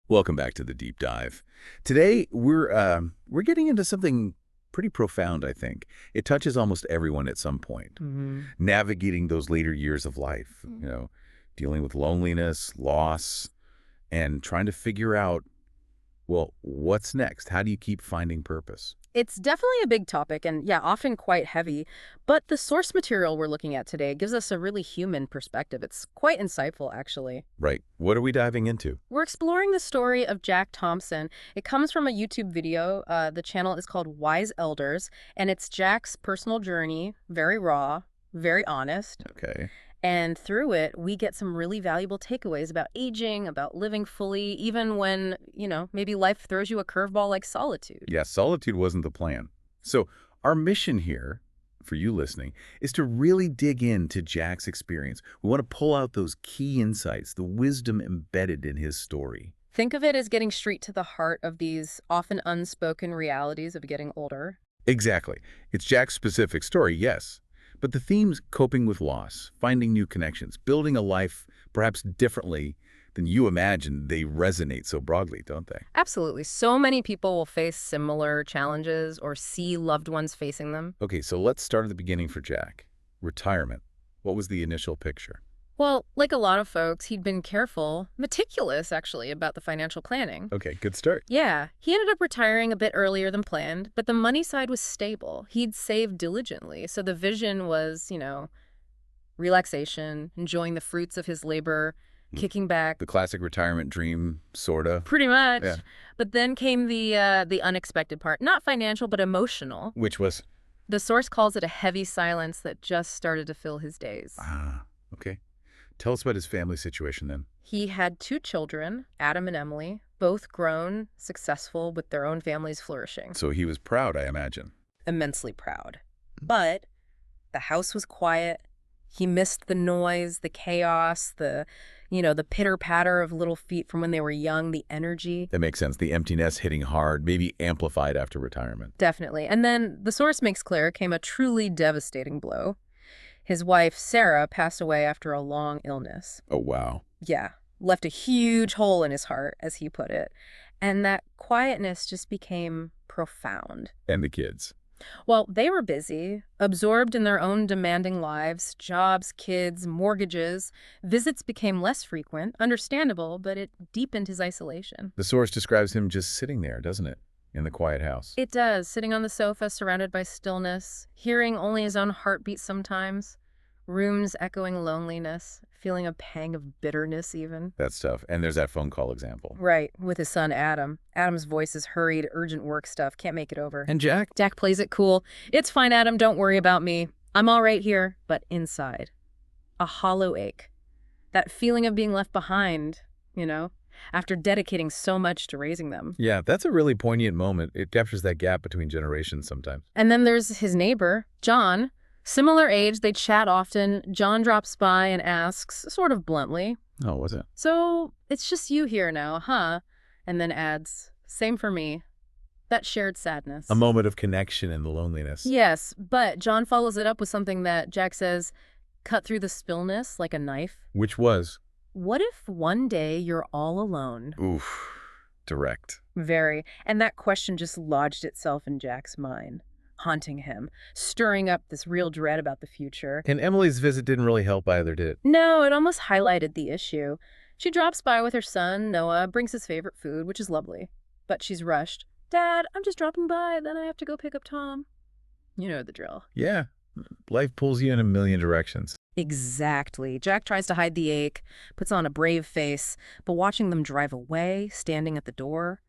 Welcome back to the deep dive. Today we're getting into something pretty profound, I think. It touches almost everyone at some point. Navigating those later years of life, dealing with loneliness, loss, and trying to figure out, well, what's next? How do you keep finding purpose? It's definitely a big topic and, yeah, often quite heavy, but the source material we're looking at today gives us a really human perspective. It's quite insightful, actually. Right. What are we diving into? We're exploring the story of Jack Thompson. It comes from a YouTube video. The channel is called Wise Elders, and it's Jack's personal journey, very raw, very honest. Okay. And through it, we get some really valuable takeaways about aging, about living fully, even when, maybe life throws you a curveball like solitude. Yeah, solitude wasn't the plan. So our mission here, for you listening, is to really dig into Jack's experience. We want to pull out those key insights, the wisdom embedded in his story. Think of it as getting straight to the heart of these often unspoken realities of getting older. Exactly. It's Jack's specific story, yes. But the themes coping with loss, finding new connections, building a life perhaps differently than you imagined, they resonate so broadly, don't they? Absolutely. So many people will face similar challenges or see loved ones facing them. Okay, so let's start at the beginning for Jack. Retirement. What was the initial picture? Well, like a lot of folks, he'd been careful, meticulous actually, about the financial planning. Okay, good start. Yeah, he ended up retiring a bit earlier than planned, but the money side was stable. He'd saved diligently, so the vision was, relaxation, enjoying the fruits of his labor, kicking back. The classic retirement dream, sorta. Pretty much. Yeah. But then came the unexpected part, not financial, but emotional. Which was? The source calls it a heavy silence that just started to fill his days. Ah, okay. Tell us about his family situation then. He had 2 children, Adam and Emily, both grown, successful, with their own families flourishing. So he was proud, I imagine. Immensely proud. But the house was quiet. He missed the noise, the chaos, the pitter-patter of little feet from when they were young, the energy. That makes sense. The emptiness hitting hard, maybe amplified after retirement. Definitely. And then the source makes clear came a truly devastating blow. His wife, Sarah, passed away after a long illness. Oh, wow. Yeah, left a huge hole in his heart, as he put it. And that quietness just became profound. And the kids. Well, they were busy, absorbed in their own demanding lives, jobs, kids, mortgages. Visits became less frequent, understandable, but it deepened his isolation. The source describes him just sitting there, doesn't it? In the quiet house. It does, sitting on the sofa surrounded by stillness, hearing only his own heartbeat sometimes, rooms echoing loneliness, feeling a pang of bitterness even. That's tough. And there's that phone call example. Right, with his son Adam. Adam's voice is hurried, urgent work stuff, can't make it over. And Jack? Jack plays it cool. It's fine, Adam, don't worry about me. I'm all right here, but inside. A hollow ache. That feeling of being left behind, after dedicating so much to raising them. Yeah, that's a really poignant moment. It captures that gap between generations sometimes. And then there's his neighbor, John. Similar age, they chat often. John drops by and asks, sort of bluntly, Oh, was it? "So, it's just you here now, huh?" And then adds, "Same for me." That shared sadness. A moment of connection in the loneliness. Yes, but John follows it up with something that Jack says cut through the stillness like a knife. Which was? What if one day you're all alone? Oof. Direct. Very. And that question just lodged itself in Jack's mind, haunting him, stirring up this real dread about the future. And Emily's visit didn't really help either, did it? No, it almost highlighted the issue. She drops by with her son, Noah, brings his favorite food, which is lovely. But she's rushed. "Dad, I'm just dropping by, then I have to go pick up Tom." You know the drill. Yeah. Life pulls you in a million directions. Exactly. Jack tries to hide the ache, puts on a brave face, but watching them drive away, standing at the door,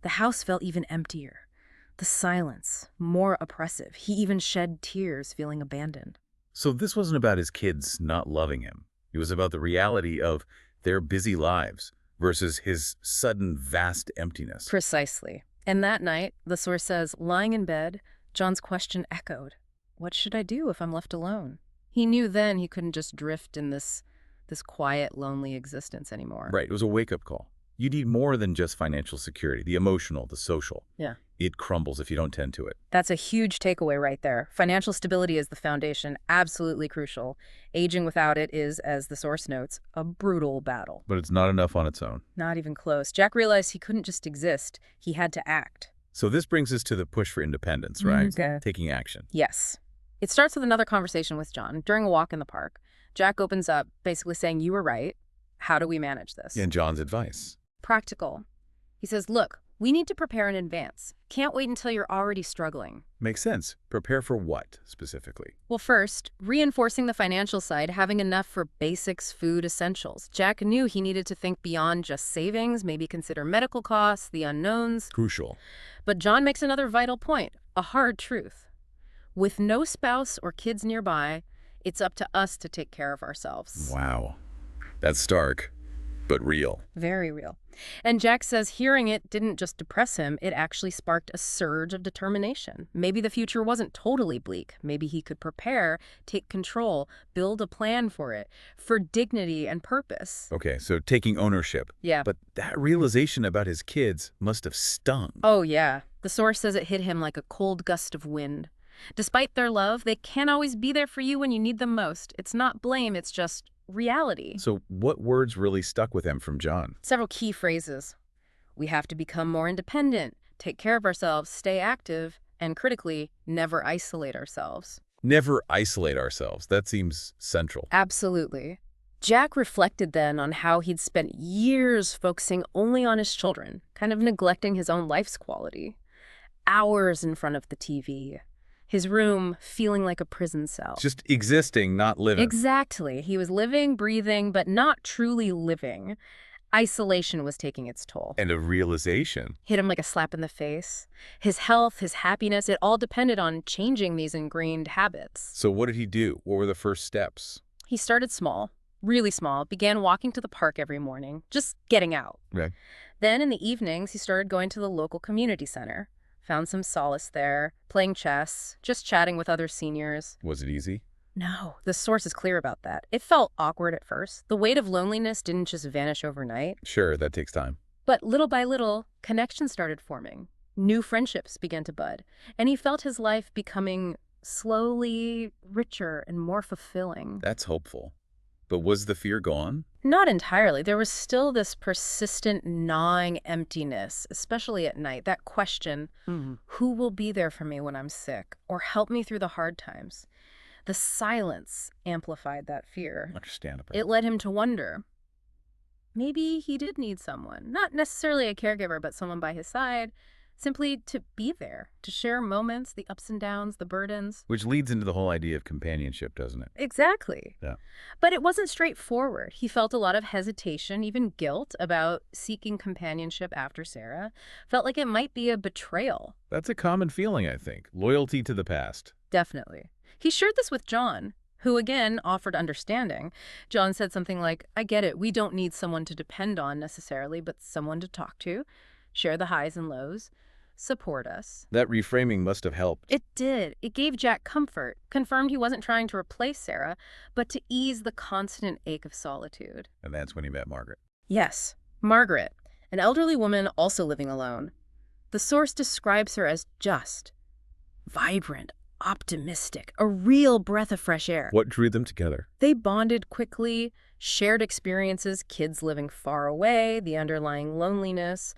the house felt even emptier. The silence, more oppressive. He even shed tears, feeling abandoned. So this wasn't about his kids not loving him. It was about the reality of their busy lives versus his sudden vast emptiness. Precisely. And that night, the source says, lying in bed, John's question echoed. What should I do if I'm left alone? He knew then he couldn't just drift in this quiet, lonely existence anymore. Right. It was a wake-up call. You need more than just financial security, the emotional, the social. Yeah. It crumbles if you don't tend to it. That's a huge takeaway right there. Financial stability is the foundation, absolutely crucial. Aging without it is, as the source notes, a brutal battle. But it's not enough on its own. Not even close. Jack realized he couldn't just exist. He had to act. So this brings us to the push for independence, right? Okay. Taking action. Yes. It starts with another conversation with John during a walk in the park. Jack opens up, basically saying, "You were right. How do we manage this?" And John's advice. Practical. He says, "Look, we need to prepare in advance. Can't wait until you're already struggling." Makes sense. Prepare for what, specifically? Well, first, reinforcing the financial side, having enough for basics, food, essentials. Jack knew he needed to think beyond just savings, maybe consider medical costs, the unknowns. Crucial. But John makes another vital point, a hard truth. With no spouse or kids nearby, it's up to us to take care of ourselves. Wow. That's stark, but real. Very real. And Jack says hearing it didn't just depress him, it actually sparked a surge of determination. Maybe the future wasn't totally bleak. Maybe he could prepare, take control, build a plan for it, for dignity and purpose. Okay, so taking ownership. Yeah. But that realization about his kids must have stung. Oh, yeah. The source says it hit him like a cold gust of wind. Despite their love, they can't always be there for you when you need them most. It's not blame, it's just reality. So what words really stuck with him from John? Several key phrases. We have to become more independent, take care of ourselves, stay active, and critically, never isolate ourselves. Never isolate ourselves. That seems central. Absolutely. Jack reflected then on how he'd spent years focusing only on his children, kind of neglecting his own life's quality. Hours in front of the TV. His room feeling like a prison cell. Just existing, not living. Exactly. He was living, breathing, but not truly living. Isolation was taking its toll. And a realization. Hit him like a slap in the face. His health, his happiness, it all depended on changing these ingrained habits. So what did he do? What were the first steps? He started small, really small, began walking to the park every morning, just getting out. Right. Then in the evenings, he started going to the local community center. Found some solace there, playing chess, just chatting with other seniors. Was it easy? No, the source is clear about that. It felt awkward at first. The weight of loneliness didn't just vanish overnight. Sure, that takes time. But little by little, connections started forming. New friendships began to bud. And he felt his life becoming slowly richer and more fulfilling. That's hopeful. But was the fear gone? Not entirely. There was still this persistent gnawing emptiness, especially at night. That question, who will be there for me when I'm sick or help me through the hard times? The silence amplified that fear. Understandable. It led him to wonder. Maybe he did need someone, not necessarily a caregiver, but someone by his side, simply to be there, to share moments, the ups and downs, the burdens. Which leads into the whole idea of companionship, doesn't it? Exactly. Yeah. But it wasn't straightforward. He felt a lot of hesitation, even guilt, about seeking companionship after Sarah. Felt like it might be a betrayal. That's a common feeling, I think. Loyalty to the past. Definitely. He shared this with John, who again offered understanding. John said something like, "I get it. We don't need someone to depend on necessarily, but someone to talk to, share the highs and lows. Support us." That reframing must have helped. It did. It gave Jack comfort, confirmed he wasn't trying to replace Sarah, but to ease the constant ache of solitude. And that's when he met Margaret. Yes, Margaret, an elderly woman also living alone. The source describes her as just, vibrant, optimistic, a real breath of fresh air. What drew them together? They bonded quickly, shared experiences, kids living far away, the underlying loneliness.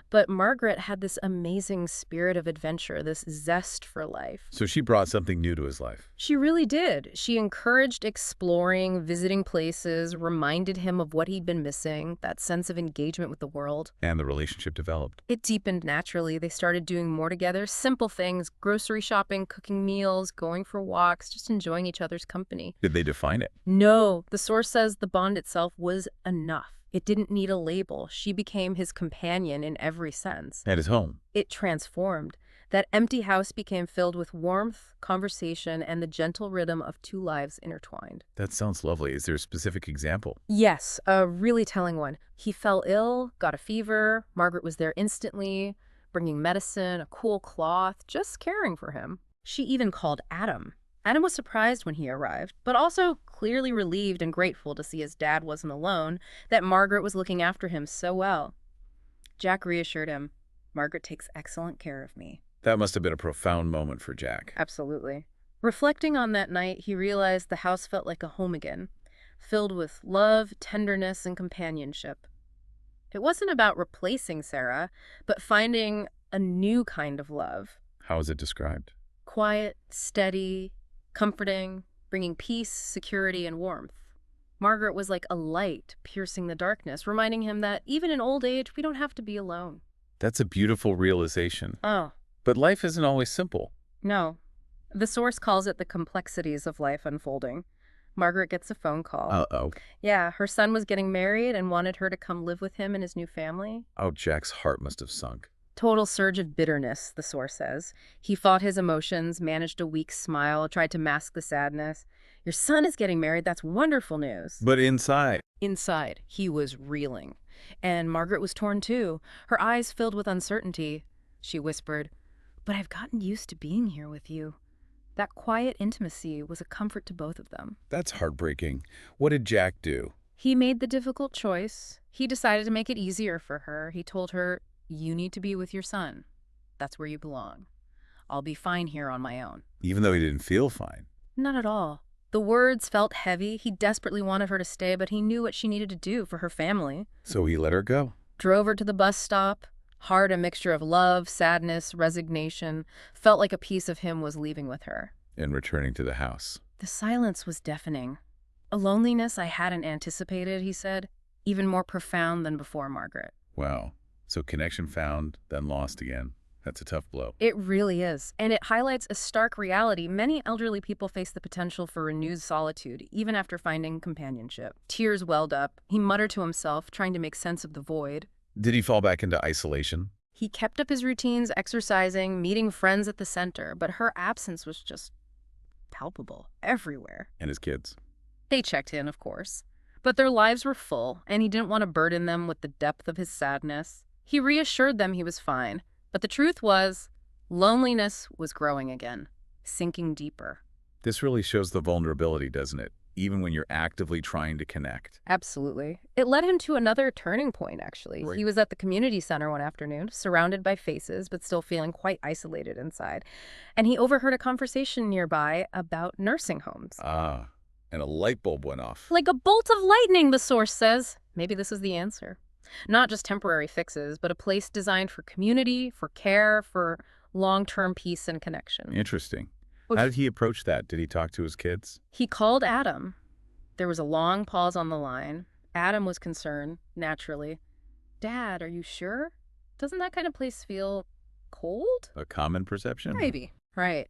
But Margaret had this amazing spirit of adventure, this zest for life. So she brought something new to his life. She really did. She encouraged exploring, visiting places, reminded him of what he'd been missing, that sense of engagement with the world. And the relationship developed. It deepened naturally. They started doing more together, simple things, grocery shopping, cooking meals, going for walks, just enjoying each other's company. Did they define it? No, the source says the bond itself was enough. It didn't need a label. She became his companion in every sense. At his home. It transformed. That empty house became filled with warmth, conversation, and the gentle rhythm of two lives intertwined. That sounds lovely. Is there a specific example? Yes, a really telling one. He fell ill, got a fever. Margaret was there instantly, bringing medicine, a cool cloth, just caring for him. She even called Adam. Adam was surprised when he arrived, but also clearly relieved and grateful to see his dad wasn't alone, that Margaret was looking after him so well. Jack reassured him. Margaret takes excellent care of me. That must have been a profound moment for Jack. Absolutely. Reflecting on that night, he realized the house felt like a home again, filled with love, tenderness, and companionship. It wasn't about replacing Sarah, but finding a new kind of love. How is it described? Quiet, steady, comforting, bringing peace, security, and warmth. Margaret was like a light piercing the darkness, reminding him that even in old age, we don't have to be alone. That's a beautiful realization. Oh, But life isn't always simple. no. The source calls it the complexities of life unfolding. Margaret gets a phone call. Uh-oh. Yeah, her son was getting married and wanted her to come live with him and his new family. Oh, Jack's heart must have sunk. Total surge of bitterness, the source says. He fought his emotions, managed a weak smile, tried to mask the sadness. Your son is getting married. That's wonderful news. But inside, Inside, he was reeling. And Margaret was torn too, her eyes filled with uncertainty. She whispered, "But I've gotten used to being here with you." That quiet intimacy was a comfort to both of them. that's heartbreaking. What did Jack do? He made the difficult choice. He decided to make it easier for her. He told her, "You need to be with your son. That's where you belong. I'll be fine here on my own." Even though he didn't feel fine. Not at all. The words felt heavy. He desperately wanted her to stay, but he knew what she needed to do for her family. So he let her go. Drove her to the bus stop. Heart a mixture of love, sadness, resignation. Felt like a piece of him was leaving with her. And returning to the house. The silence was deafening. A loneliness I hadn't anticipated, he said, even more profound than before Margaret. Wow. So connection found, then lost again. That's a tough blow. It really is, and it highlights a stark reality. Many elderly people face the potential for renewed solitude, even after finding companionship. Tears welled up. He muttered to himself, trying to make sense of the void. Did he fall back into isolation? He kept up his routines, exercising, meeting friends at the center, but her absence was just palpable everywhere. And his kids? They checked in, of course, but their lives were full, and he didn't want to burden them with the depth of his sadness. He reassured them he was fine, but the truth was, loneliness was growing again, sinking deeper. This really shows the vulnerability, doesn't it? Even when you're actively trying to connect. Absolutely. It led him to another turning point, actually. Right. He was at the community center one afternoon, surrounded by faces, but still feeling quite isolated inside. And he overheard a conversation nearby about nursing homes. Ah, and a light bulb went off. Like a bolt of lightning, the source says. Maybe this is the answer. Not just temporary fixes, but a place designed for community, for care, for long-term peace and connection. Interesting. Well, How did he approach that? Did he talk to his kids? He called Adam. There was a long pause on the line. Adam was concerned, naturally. "Dad, are you sure? Doesn't that kind of place feel cold?" A common perception? Maybe. Right.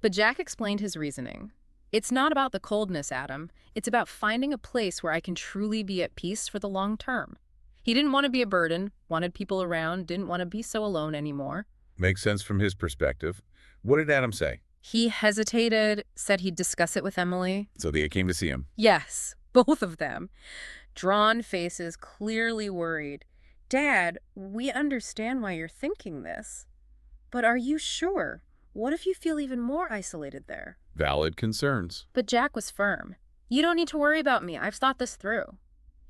But Jack explained his reasoning. "It's not about the coldness, Adam. It's about finding a place where I can truly be at peace for the long term." He didn't want to be a burden, wanted people around, didn't want to be so alone anymore. Makes sense from his perspective. What did Adam say? He hesitated, said he'd discuss it with Emily. So they came to see him. Yes, both of them. Drawn faces, clearly worried. "Dad, we understand why you're thinking this. But are you sure? What if you feel even more isolated there?" Valid concerns. But Jack was firm. "You don't need to worry about me. I've thought this through."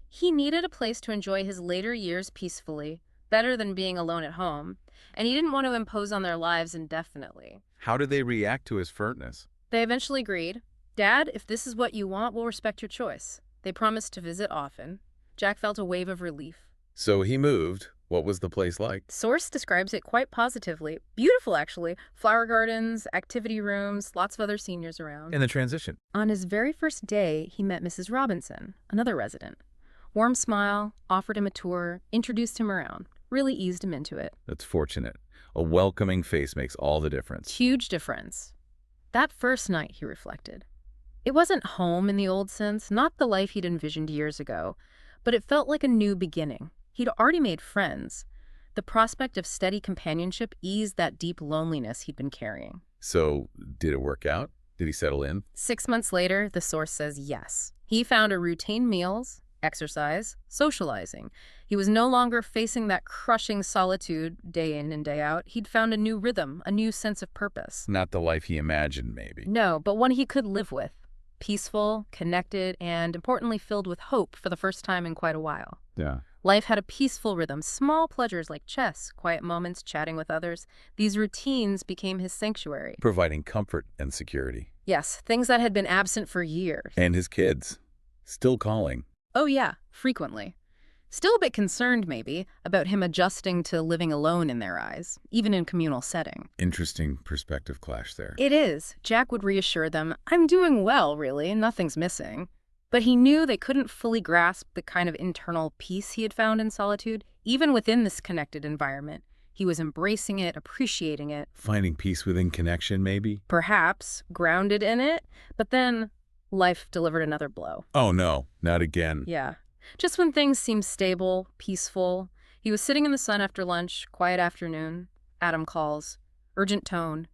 He needed a place to enjoy his later years peacefully, better than being alone at home, and he didn't want to impose on their lives indefinitely. How did they react to his firmness? They eventually agreed. "Dad, if this is what you want, we'll respect your choice." They promised to visit often. Jack felt a wave of relief. So he moved. What was the place like? Source describes it quite positively. Beautiful, actually. Flower gardens, activity rooms, lots of other seniors around. In the transition. On his very first day, he met Mrs. Robinson, another resident. Warm smile, offered him a tour, introduced him around, really eased him into it. That's fortunate. A welcoming face makes all the difference. Huge difference. That first night, he reflected. It wasn't home in the old sense, not the life he'd envisioned years ago, but it felt like a new beginning. He'd already made friends. The prospect of steady companionship eased that deep loneliness he'd been carrying. So did it work out? Did he settle in? 6 months later, the source says yes. He found a routine meals, exercise, socializing. He was no longer facing that crushing solitude day in and day out. He'd found a new rhythm, a new sense of purpose. Not the life he imagined, maybe. No, but one he could live with. Peaceful, connected, and importantly filled with hope for the first time in quite a while. Yeah. Life had a peaceful rhythm, small pleasures like chess, quiet moments, chatting with others. These routines became his sanctuary. Providing comfort and security. Yes, things that had been absent for years. And his kids. Still calling. Oh yeah, frequently. Still a bit concerned, maybe, about him adjusting to living alone in their eyes, even in communal setting. Interesting perspective clash there. It is. Jack would reassure them, I'm doing well, really, and nothing's missing. But he knew they couldn't fully grasp the kind of internal peace he had found in solitude, even within this connected environment. He was embracing it, appreciating it. Finding peace within connection, maybe? Perhaps grounded in it, but then life delivered another blow. Oh no, not again. Yeah. Just when things seemed stable, peaceful, he was sitting in the sun after lunch, quiet afternoon. Adam calls. Urgent tone.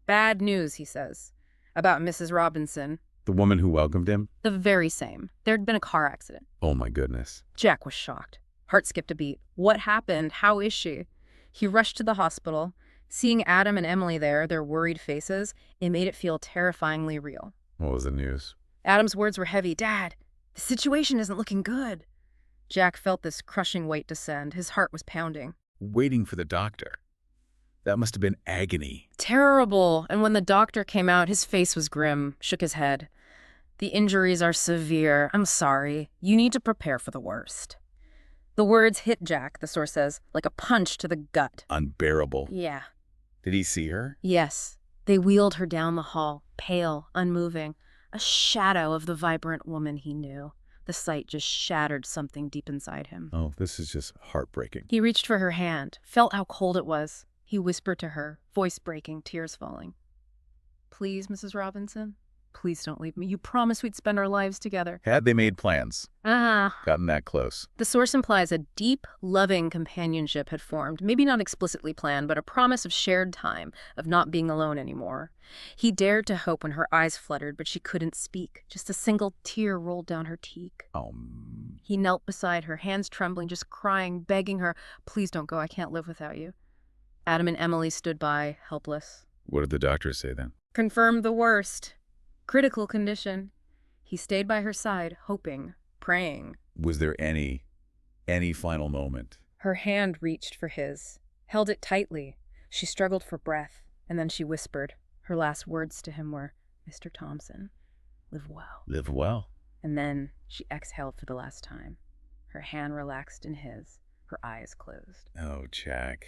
Bad news, he says. About Mrs. Robinson. The woman who welcomed him? The very same. There'd been a car accident. Oh my goodness. Jack was shocked. Heart skipped a beat. What happened? How is she? He rushed to the hospital. Seeing Adam and Emily there, their worried faces, it made it feel terrifyingly real. What was the news? Adam's words were heavy. Dad, the situation isn't looking good. Jack felt this crushing weight descend. His heart was pounding. Waiting for the doctor. That must have been agony. Terrible. And when the doctor came out, his face was grim, shook his head. The injuries are severe. I'm sorry. You need to prepare for the worst. The words hit Jack, the source says, like a punch to the gut. Unbearable. Yeah. Did he see her? Yes. They wheeled her down the hall, pale, unmoving, a shadow of the vibrant woman he knew. The sight just shattered something deep inside him. Oh, this is just heartbreaking. He reached for her hand, felt how cold it was. He whispered to her, voice breaking, tears falling. Please, Mrs. Robinson, please don't leave me. You promised we'd spend our lives together. Had they made plans? Ah. Gotten that close? The source implies a deep, loving companionship had formed, maybe not explicitly planned, but a promise of shared time, of not being alone anymore. He dared to hope when her eyes fluttered, but she couldn't speak. Just a single tear rolled down her cheek. He knelt beside her, hands trembling, just crying, begging her, please don't go, I can't live without you. Adam and Emily stood by, helpless. What did the doctor say then? Confirmed the worst. Critical condition. He stayed by her side, hoping, praying. Was there any final moment? Her hand reached for his, held it tightly. She struggled for breath, and then she whispered. Her last words to him were, Mr. Thompson, live well. Live well. And then she exhaled for the last time. Her hand relaxed in his, her eyes closed. Oh, Jack.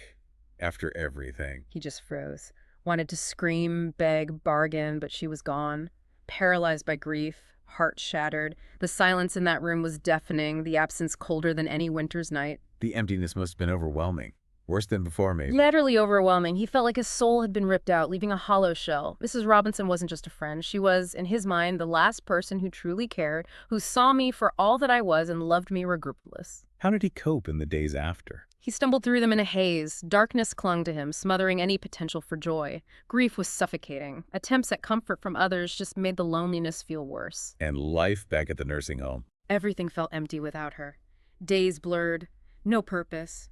After everything. He just froze. Wanted to scream, beg, bargain, but she was gone. Paralyzed by grief, heart shattered. The silence in that room was deafening, the absence colder than any winter's night. The emptiness must have been overwhelming. Worse than before, maybe. Literally overwhelming. He felt like his soul had been ripped out, leaving a hollow shell. Mrs. Robinson wasn't just a friend. She was, in his mind, the last person who truly cared, who saw me for all that I was and loved me regardless. How did he cope in the days after? He stumbled through them in a haze. Darkness clung to him, smothering any potential for joy. Grief was suffocating. Attempts at comfort from others just made the loneliness feel worse. And life back at the nursing home. Everything felt empty without her. Days blurred. No purpose.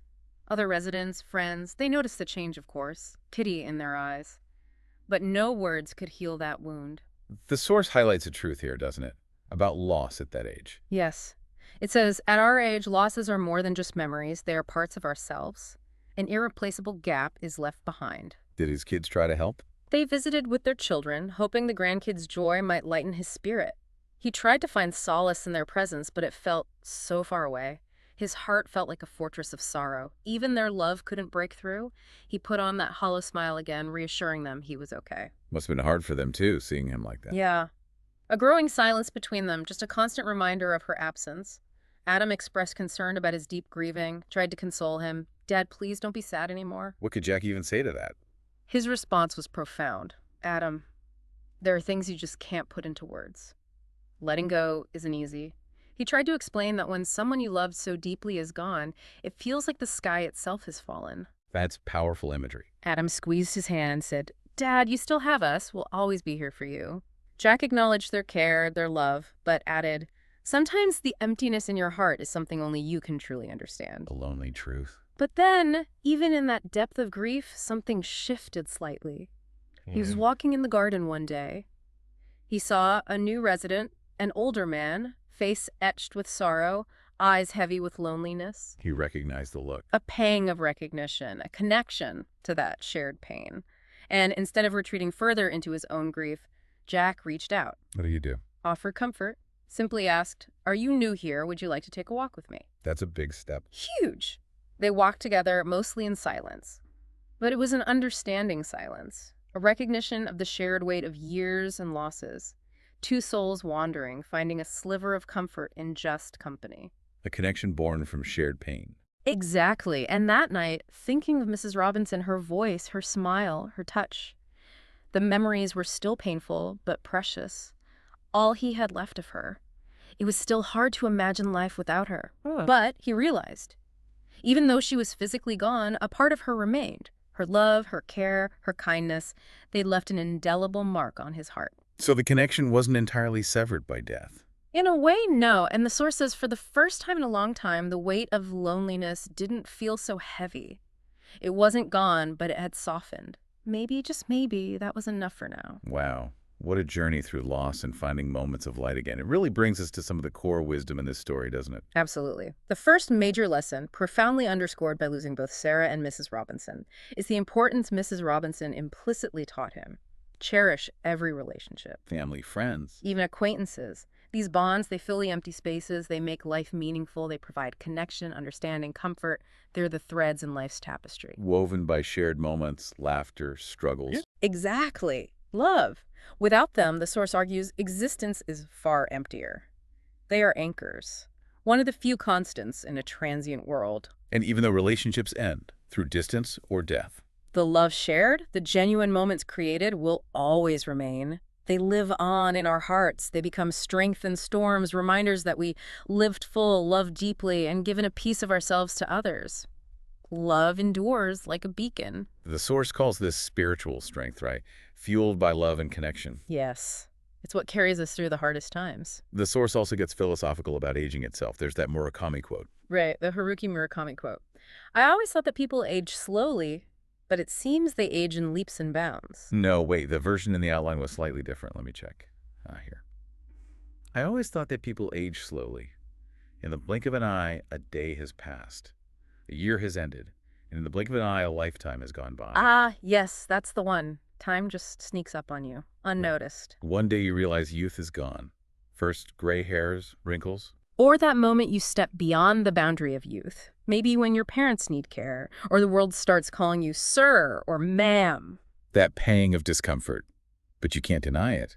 Other residents, friends, they noticed the change, of course. Pity in their eyes. But no words could heal that wound. The source highlights a truth here, doesn't it? About loss at that age. Yes. It says, at our age, losses are more than just memories. They are parts of ourselves. An irreplaceable gap is left behind. Did his kids try to help? They visited with their children, hoping the grandkids' joy might lighten his spirit. He tried to find solace in their presence, but it felt so far away. His heart felt like a fortress of sorrow. Even their love couldn't break through. He put on that hollow smile again, reassuring them he was okay. Must have been hard for them, too, seeing him like that. Yeah. A growing silence between them, just a constant reminder of her absence. Adam expressed concern about his deep grieving, tried to console him. Dad, please don't be sad anymore. What could Jack even say to that? His response was profound. Adam, there are things you just can't put into words. Letting go isn't easy. He tried to explain that when someone you loved so deeply is gone, it feels like the sky itself has fallen. That's powerful imagery. Adam squeezed his hand and said, Dad, you still have us. We'll always be here for you. Jack acknowledged their care, their love, but added, sometimes the emptiness in your heart is something only you can truly understand. The lonely truth. But then, even in that depth of grief, something shifted slightly. He was walking in the garden one day. He saw a new resident, an older man, face etched with sorrow, eyes heavy with loneliness. He recognized the look. A pang of recognition, a connection to that shared pain. And instead of retreating further into his own grief, Jack reached out, What do you do? offered comfort, simply asked, "Are you new here? Would you like to take a walk with me?" That's a big step. Huge. They walked together, mostly in silence. But it was an understanding silence, a recognition of the shared weight of years and losses. Two souls wandering, finding a sliver of comfort in just company. A connection born from shared pain. Exactly. And that night, thinking of Mrs. Robinson, her voice, her smile, her touch. The memories were still painful, but precious. All he had left of her. It was still hard to imagine life without her. But he realized, even though she was physically gone, a part of her remained. Her love, her care, her kindness, they left an indelible mark on his heart. So the connection wasn't entirely severed by death. In a way, no. And the source says for the first time in a long time, the weight of loneliness didn't feel so heavy. It wasn't gone, but it had softened. Maybe, just maybe, that was enough for now. Wow. What a journey through loss and finding moments of light again. It really brings us to some of the core wisdom in this story, doesn't it? Absolutely. The first major lesson, profoundly underscored by losing both Sarah and Mrs. Robinson, is the importance Mrs. Robinson implicitly taught him. Cherish every relationship. Family, friends. Even acquaintances. These bonds, they fill the empty spaces, they make life meaningful, they provide connection, understanding, comfort. They're the threads in life's tapestry. Woven by shared moments, laughter, struggles. Exactly. Love. Without them, the source argues, existence is far emptier. They are anchors. One of the few constants in a transient world. And even though relationships end through distance or death, the love shared, the genuine moments created will always remain. They live on in our hearts. They become strength in storms, reminders that we lived full, loved deeply, and given a piece of ourselves to others. Love endures like a beacon. The source calls this spiritual strength, right? Fueled by love and connection. Yes. It's what carries us through the hardest times. The source also gets philosophical about aging itself. There's that Murakami quote. Right, the Haruki Murakami quote. I always thought that people age slowly, but it seems they age in leaps and bounds. No, wait, the version in the outline was slightly different. Let me check. Here. I always thought that people age slowly. In the blink of an eye, a day has passed. A year has ended. And in the blink of an eye, a lifetime has gone by. Ah, yes, that's the one. Time just sneaks up on you, unnoticed. One day you realize youth is gone. First, gray hairs, wrinkles. Or that moment you step beyond the boundary of youth. Maybe when your parents need care, or the world starts calling you sir or ma'am. That pang of discomfort. But you can't deny it.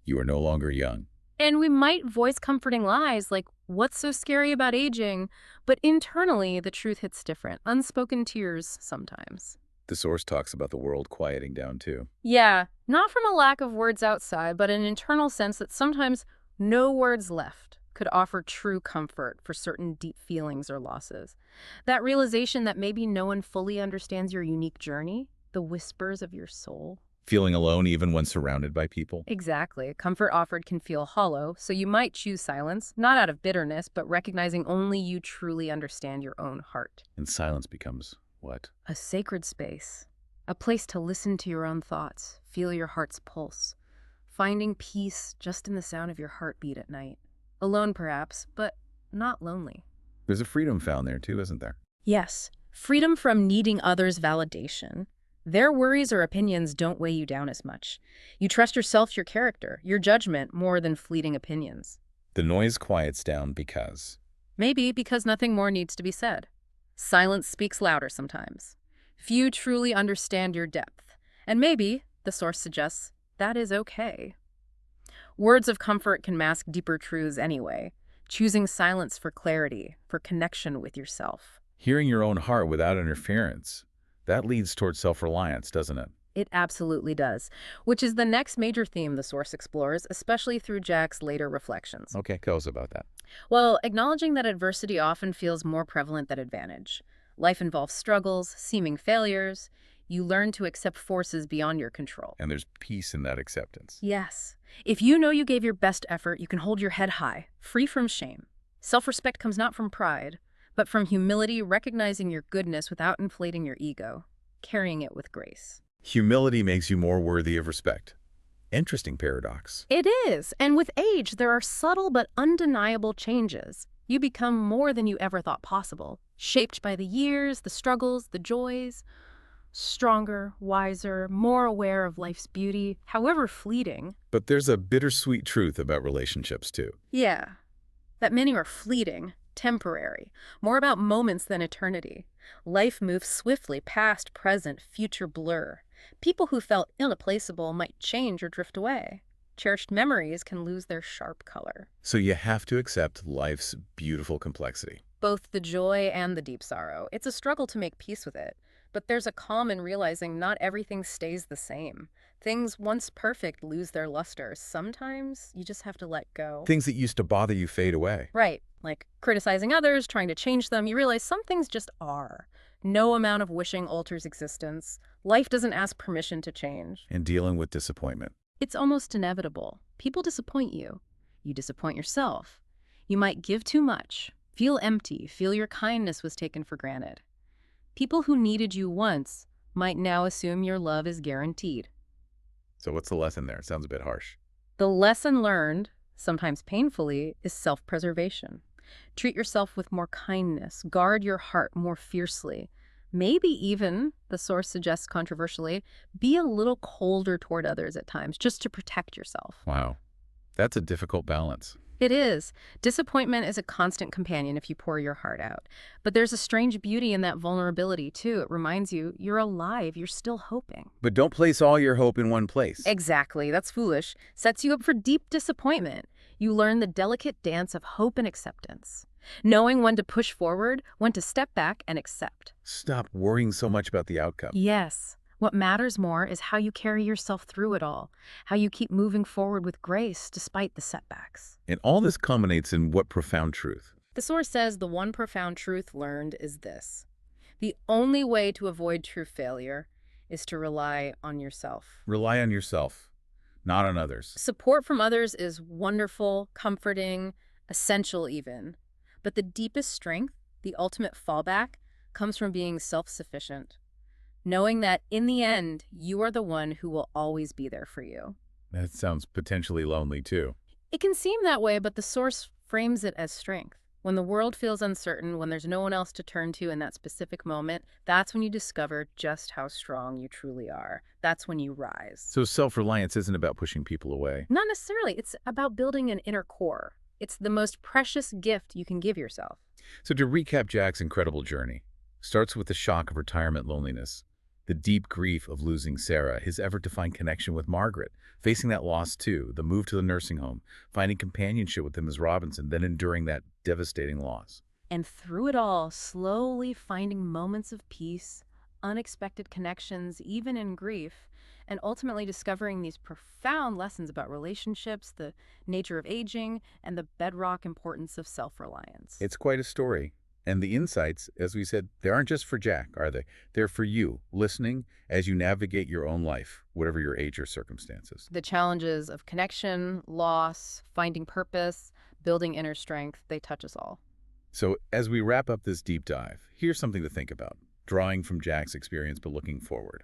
You are no longer young. And we might voice comforting lies like, what's so scary about aging? But internally, the truth hits different. Unspoken tears sometimes. The source talks about the world quieting down too. Yeah, not from a lack of words outside, but an internal sense that sometimes no words left could offer true comfort for certain deep feelings or losses. That realization that maybe no one fully understands your unique journey, the whispers of your soul. Feeling alone even when surrounded by people. Exactly. Comfort offered can feel hollow, so you might choose silence, not out of bitterness, but recognizing only you truly understand your own heart. And silence becomes what? A sacred space. A place to listen to your own thoughts, feel your heart's pulse. Finding peace just in the sound of your heartbeat at night. Alone perhaps, but not lonely. There's a freedom found there too, isn't there? Yes. Freedom from needing others' validation. Their worries or opinions don't weigh you down as much. You trust yourself, your character, your judgment more than fleeting opinions. The noise quiets down because... Maybe because nothing more needs to be said. Silence speaks louder sometimes. Few truly understand your depth. And maybe, the source suggests, that is okay. Words of comfort can mask deeper truths anyway. Choosing silence for clarity, for connection with yourself. Hearing your own heart without interference. That leads towards self-reliance, doesn't it? It absolutely does, which is the next major theme the source explores, especially through Jack's later reflections. Okay, tell us about that. Well, acknowledging that adversity often feels more prevalent than advantage. Life involves struggles, seeming failures. You learn to accept forces beyond your control. And there's peace in that acceptance. Yes. If you know you gave your best effort, you can hold your head high, free from shame. Self-respect comes not from pride, but from humility, recognizing your goodness without inflating your ego, carrying it with grace. Humility makes you more worthy of respect. Interesting paradox. It is, and with age, there are subtle but undeniable changes. You become more than you ever thought possible, shaped by the years, the struggles, the joys. Stronger, wiser, more aware of life's beauty, however fleeting. But there's a bittersweet truth about relationships, too. Yeah, that many are fleeting, temporary, more about moments than eternity. Life moves swiftly past, present, future blur. People who felt irreplaceable might change or drift away. Cherished memories can lose their sharp color. So you have to accept life's beautiful complexity. Both the joy and the deep sorrow. It's a struggle to make peace with it. But there's a calm in realizing not everything stays the same. Things once perfect lose their luster. Sometimes you just have to let go. Things that used to bother you fade away. Right, like criticizing others, trying to change them. You realize some things just are. No amount of wishing alters existence. Life doesn't ask permission to change. And dealing with disappointment. It's almost inevitable. People disappoint you. You disappoint yourself. You might give too much, feel empty, feel your kindness was taken for granted. People who needed you once might now assume your love is guaranteed. So what's the lesson there? It sounds a bit harsh. The lesson learned, sometimes painfully, is self-preservation. Treat yourself with more kindness. Guard your heart more fiercely. Maybe even, the source suggests controversially, be a little colder toward others at times, just to protect yourself. Wow. That's a difficult balance. It is. Disappointment is a constant companion if you pour your heart out. But there's a strange beauty in that vulnerability, too. It reminds you, you're alive, you're still hoping. But don't place all your hope in one place. Exactly. That's foolish. Sets you up for deep disappointment. You learn the delicate dance of hope and acceptance. Knowing when to push forward, when to step back and accept. Stop worrying so much about the outcome. Yes. What matters more is how you carry yourself through it all, how you keep moving forward with grace despite the setbacks. And all this culminates in what profound truth? The source says the one profound truth learned is this: the only way to avoid true failure is to rely on yourself. Rely on yourself, not on others. Support from others is wonderful, comforting, essential even. But the deepest strength, the ultimate fallback, comes from being self-sufficient. Knowing that, in the end, you are the one who will always be there for you. That sounds potentially lonely, too. It can seem that way, but the source frames it as strength. When the world feels uncertain, when there's no one else to turn to in that specific moment, that's when you discover just how strong you truly are. That's when you rise. So self-reliance isn't about pushing people away. Not necessarily. It's about building an inner core. It's the most precious gift you can give yourself. So to recap Jack's incredible journey, starts with the shock of retirement loneliness, the deep grief of losing Sarah, his effort to find connection with Margaret, facing that loss too, the move to the nursing home, finding companionship with Ms. Robinson, then enduring that devastating loss. And through it all, slowly finding moments of peace, unexpected connections, even in grief, and ultimately discovering these profound lessons about relationships, the nature of aging, and the bedrock importance of self-reliance. It's quite a story. And the insights, as we said, they aren't just for Jack, are they? They're for you, listening as you navigate your own life, whatever your age or circumstances. The challenges of connection, loss, finding purpose, building inner strength, they touch us all. So as we wrap up this deep dive, here's something to think about, drawing from Jack's experience but looking forward.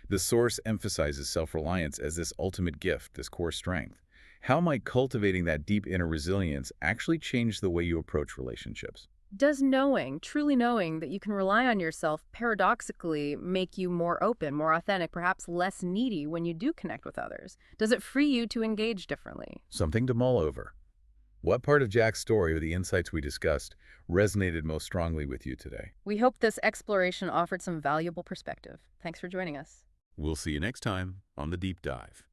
The source emphasizes self-reliance as this ultimate gift, this core strength. How might cultivating that deep inner resilience actually change the way you approach relationships? Does knowing, truly knowing that you can rely on yourself paradoxically make you more open, more authentic, perhaps less needy when you do connect with others? Does it free you to engage differently? Something to mull over. What part of Jack's story or the insights we discussed resonated most strongly with you today? We hope this exploration offered some valuable perspective. Thanks for joining us. We'll see you next time on The Deep Dive.